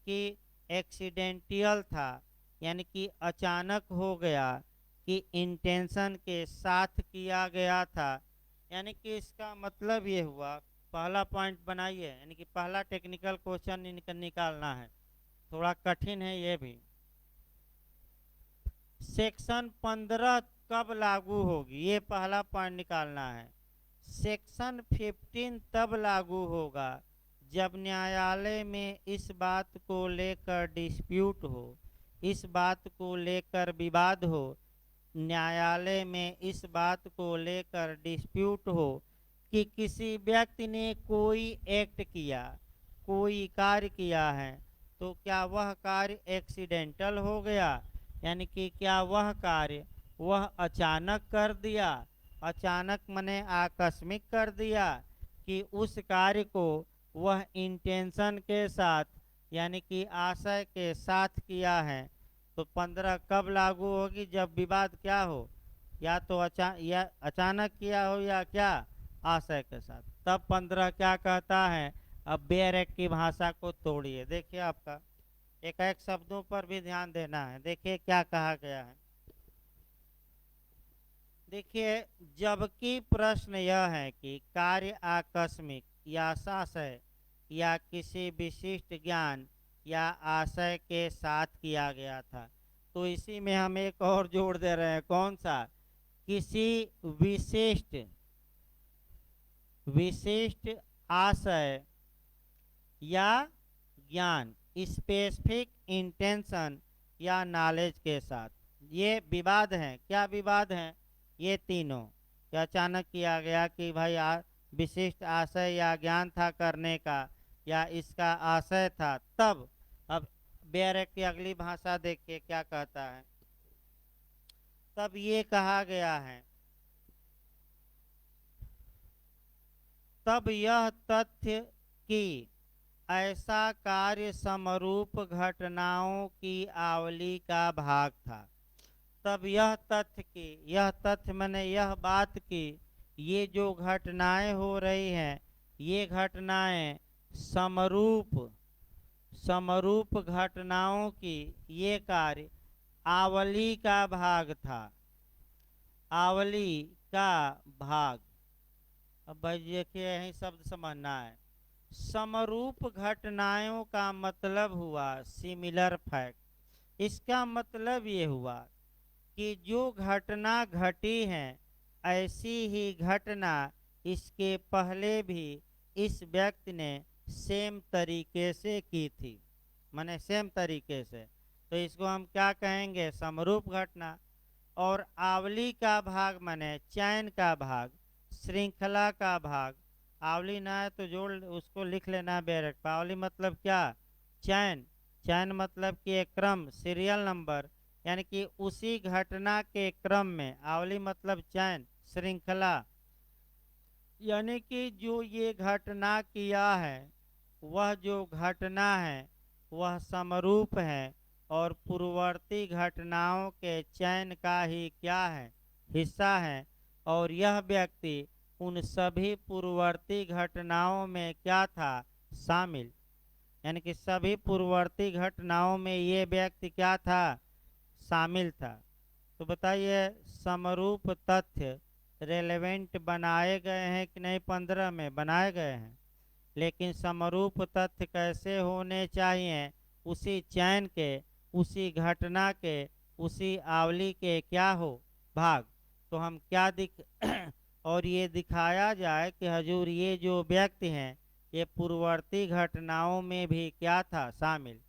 कि एक्सीडेंटियल था, यानी कि अचानक हो गया, कि इंटेंशन के साथ किया गया था। यानी कि इसका मतलब ये हुआ, पहला पॉइंट बनाइए, यानी कि पहला टेक्निकल क्वेश्चन निकालना है, थोड़ा कठिन है ये भी। सेक्शन 15 कब लागू होगी, ये पहला पॉइंट निकालना है। सेक्शन 15 तब लागू होगा जब न्यायालय में इस बात को लेकर डिस्प्यूट हो, इस बात को लेकर विवाद हो, न्यायालय में इस बात को लेकर डिस्प्यूट हो कि किसी व्यक्ति ने कोई एक्ट किया, कोई कार्य किया है, तो क्या वह कार्य एक्सीडेंटल हो गया, यानी कि क्या वह कार्य वह अचानक कर दिया, अचानक मने आकस्मिक कर दिया, कि उस कार्य को वह इंटेंशन के साथ यानी कि आशय के साथ किया है। तो 15 कब लागू होगी, जब विवाद क्या हो, या तो अचानक किया हो या क्या आशय के साथ। तब 15 क्या कहता है, अब बेरेक की भाषा को तोड़िए। देखिए आपका एक एक शब्दों पर भी ध्यान देना है। देखिए क्या कहा गया है। देखिए, जबकि प्रश्न यह है कि कार्य आकस्मिक या शास्त्र या किसी विशिष्ट ज्ञान या आशय के साथ किया गया था, तो इसी में हम एक और जोड़ दे रहे हैं। कौन सा? किसी विशिष्ट विशिष्ट आशय या ज्ञान, स्पेसिफिक इंटेंशन या नॉलेज के साथ। ये विवाद हैं। क्या विवाद हैं? ये तीनों कि अचानक किया गया कि भाई विशिष्ट आशय या ज्ञान था करने का, या इसका आशय था तब। अब बेरेक की अगली भाषा देखिए क्या कहता है। तब ये कहा गया है, तब यह तथ्य कि ऐसा कार्य समरूप घटनाओं की आवली का भाग था। तब यह तथ्य की, यह तथ्य मैंने यह बात की, ये जो घटनाएं हो रही हैं, ये घटनाएं समरूप समरूप घटनाओं की, ये कार्य आवली का भाग था। आवली का भाग। अब भाई देखिए यही शब्द समझना है। समरूप घटनाओं का मतलब हुआ सिमिलर फैक्ट। इसका मतलब ये हुआ कि जो घटना घटी है, ऐसी ही घटना इसके पहले भी इस व्यक्ति ने सेम तरीके से की थी। माने सेम तरीके से, तो इसको हम क्या कहेंगे? समरूप घटना। और आवली का भाग माने चैन का भाग, श्रृंखला का भाग। आवली ना है तो जोड़ उसको लिख लेना बेरेक। आवली मतलब क्या? चैन। चैन मतलब कि एक क्रम, सीरियल नंबर, यानी कि उसी घटना के क्रम में। आवली मतलब चैन, श्रृंखला। यानी कि जो ये घटना किया है, वह जो घटना है वह समरूप है और पूर्ववर्ती घटनाओं के चयन का ही क्या है? हिस्सा है। और यह व्यक्ति उन सभी पूर्ववर्ती घटनाओं में क्या था? शामिल। यानी कि सभी पूर्ववर्ती घटनाओं में ये व्यक्ति क्या था? शामिल था। तो बताइए, समरूप तथ्य रेलेवेंट बनाए गए हैं कि नहीं? 15 में बनाए गए हैं। लेकिन समरूप तथ्य कैसे होने चाहिए? उसी चयन के, उसी घटना के, उसी आवली के क्या हो? भाग। तो हम क्या और ये दिखाया जाए कि हजूर ये जो व्यक्ति हैं, ये पूर्ववर्ती घटनाओं में भी क्या था? शामिल।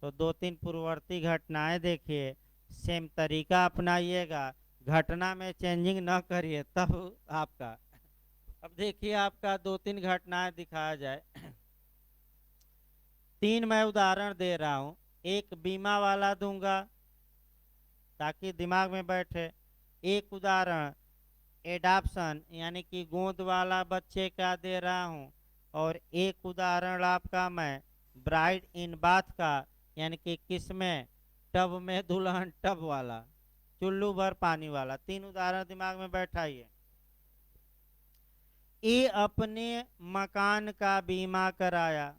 तो 2-3 पूर्ववर्ती घटनाएं देखिए, सेम तरीका अपनाइएगा, घटना में चेंजिंग न करिए, तब आपका। अब देखिए आपका 2-3 घटनाएं दिखाया जाए। 3 मैं उदाहरण दे रहा हूं। एक बीमा वाला दूंगा ताकि दिमाग में बैठे। एक उदाहरण एडाप्शन यानी कि गोद वाला बच्चे का दे रहा हूं। और एक उदाहरण आपका मैं ब्राइड इन बाथ का, यानी कि किसमें? टब में दुल्हन, टब वाला, चुल्लू भर पानी वाला। 3 उदाहरण दिमाग में बैठाइए। ये अपने मकान का बीमा कराया,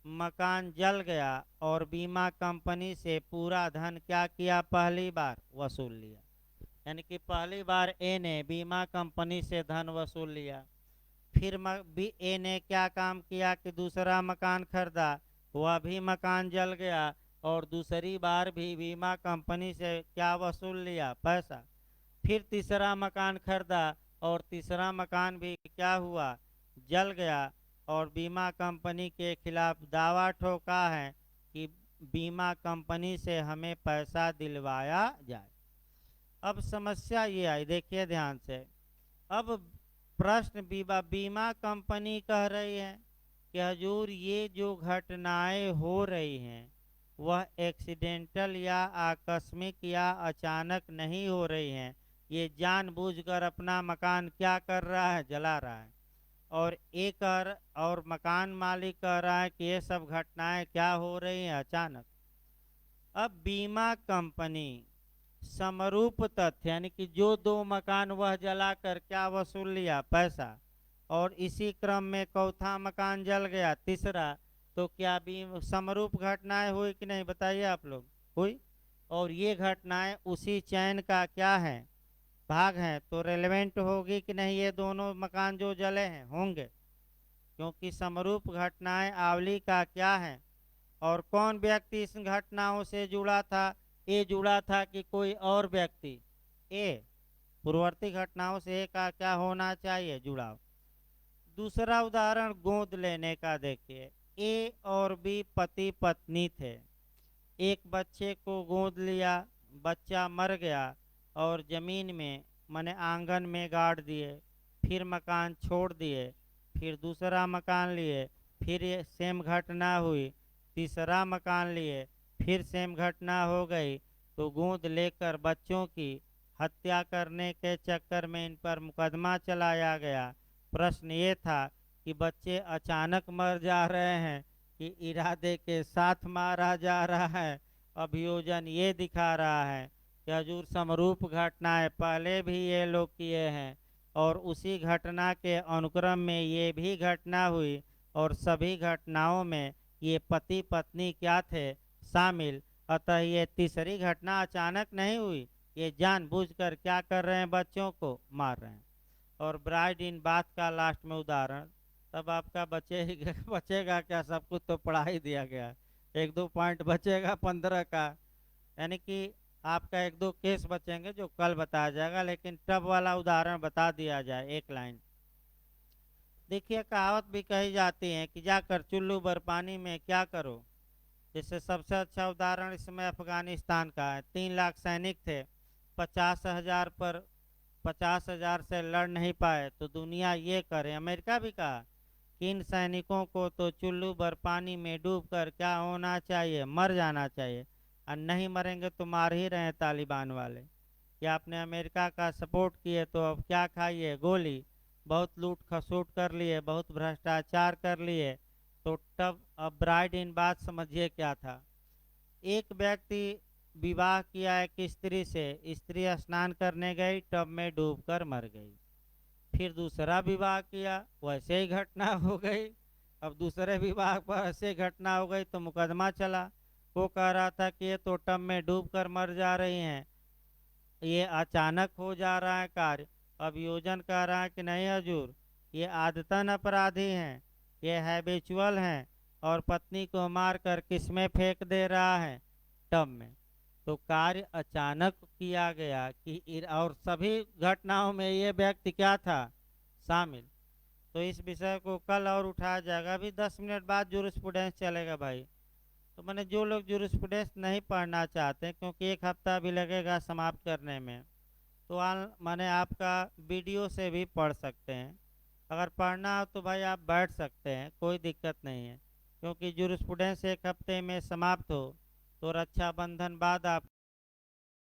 मकान जल गया और बीमा कंपनी से पूरा धन क्या किया? पहली बार वसूल लिया। यानी कि पहली बार ए ने बीमा कंपनी से धन वसूल लिया। फिर ए ने क्या काम किया कि दूसरा मकान खरीदा, वह भी मकान जल गया और दूसरी बार भी बीमा कंपनी से क्या वसूल लिया? पैसा। फिर तीसरा मकान खरीदा और तीसरा मकान भी क्या हुआ? जल गया और बीमा कंपनी के खिलाफ दावा ठोका है कि बीमा कंपनी से हमें पैसा दिलवाया जाए। अब समस्या ये आई, देखिए ध्यान से। अब प्रश्न बीमा कंपनी कह रही है कि हजूर ये जो घटनाएं हो रही हैं वह एक्सीडेंटल या आकस्मिक या अचानक नहीं हो रही हैं। ये जानबूझकर अपना मकान क्या कर रहा है? जला रहा है। और एक और मकान मालिक कह रहा है कि ये सब घटनाएं क्या हो रही हैं? अचानक। अब बीमा कंपनी समरूप तथ्य यानी कि जो दो मकान वह जलाकर क्या वसूल लिया, पैसा, और इसी क्रम में चौथा मकान जल गया, तीसरा, तो क्या भी समरूप घटनाएं हुई कि नहीं, बताइए आप लोग, हुई। और ये घटनाएं उसी चैन का क्या है, भाग हैं, तो रेलेवेंट होगी कि नहीं, ये दोनों मकान जो जले हैं होंगे, क्योंकि समरूप घटनाएं आवली का क्या है। और कौन व्यक्ति इस घटनाओं से जुड़ा था, ए जुड़ा था कि कोई और व्यक्ति, ए पूर्ववर्ती घटनाओं से ए का क्या होना चाहिए, जुड़ाव। दूसरा उदाहरण गोद लेने का देखिए, ए और बी पति पत्नी थे, एक बच्चे को गोद लिया, बच्चा मर गया और जमीन में माने आंगन में गाड़ दिए, फिर मकान छोड़ दिए, फिर दूसरा मकान लिए, फिर ये सेम घटना हुई, तीसरा मकान लिए, फिर सेम घटना हो गई, तो गोद लेकर बच्चों की हत्या करने के चक्कर में इन पर मुकदमा चलाया गया। प्रश्न ये था कि बच्चे अचानक मर जा रहे हैं कि इरादे के साथ मारा जा रहा है। अभियोजन ये दिखा रहा है कि हजूर समरूप घटनाएं पहले भी ये लोग किए हैं और उसी घटना के अनुक्रम में ये भी घटना हुई, और सभी घटनाओं में ये पति पत्नी क्या थे, शामिल। अतः ये तीसरी घटना अचानक नहीं हुई, ये जानबूझकर क्या कर रहे हैं, बच्चों को मार रहे हैं। और ब्राइड इन बात का लास्ट में उदाहरण, तब आपका बचेगा क्या, सब कुछ तो पढ़ा ही दिया गया, एक दो पॉइंट बचेगा 15 का, यानी कि आपका एक दो केस बचेंगे जो कल बताया जाएगा, लेकिन टब वाला उदाहरण बता दिया जाए, एक लाइन। देखिए कहावत भी कही जाती है कि जाकर चुल्लू भर पानी में क्या करो। जैसे सबसे अच्छा उदाहरण इसमें अफगानिस्तान का है, 3 लाख सैनिक थे, 50,000 पर 50,000 से लड़ नहीं पाए, तो दुनिया ये करे, अमेरिका भी कहा कि इन सैनिकों को तो चुल्लू भर पानी में डूब कर क्या होना चाहिए, मर जाना चाहिए, और नहीं मरेंगे तो मार ही रहे हैं तालिबान वाले, कि आपने अमेरिका का सपोर्ट किए तो अब क्या खाइए, गोली, बहुत लूट खसूट कर लिए, बहुत भ्रष्टाचार कर लिए। तो तब अब ब्राइड इन बात समझिए क्या था, एक व्यक्ति विवाह किया एक स्त्री से, स्त्री स्नान करने गई, टब में डूबकर मर गई, फिर दूसरा विवाह किया, वैसे ही घटना हो गई, अब दूसरे विवाह पर ऐसे घटना हो गई तो मुकदमा चला। वो कह रहा था कि ये तो टब में डूबकर मर जा रही हैं, ये अचानक हो जा रहा है कार्य। अभियोजन कह रहा है कि नहीं हजूर, ये आदतन अपराधी हैं, ये हैबिचुअल हैं, और पत्नी को मार कर किसमें फेंक दे रहा है, टब में। तो कार्य अचानक किया गया कि और सभी घटनाओं में ये व्यक्ति क्या था, शामिल। तो इस विषय को कल और उठाया जाएगा, अभी 10 मिनट बाद जूरिस्प्रूडेंस चलेगा भाई। तो मैंने जो लोग जूरिस्प्रूडेंस नहीं पढ़ना चाहते, क्योंकि एक हफ्ता भी लगेगा समाप्त करने में, तो मैंने आपका वीडियो से भी पढ़ सकते हैं। अगर पढ़ना हो तो भाई आप बैठ सकते हैं, कोई दिक्कत नहीं है, क्योंकि जूरिस्प्रूडेंस एक हफ्ते में समाप्त हो तो रक्षाबंधन बाद आप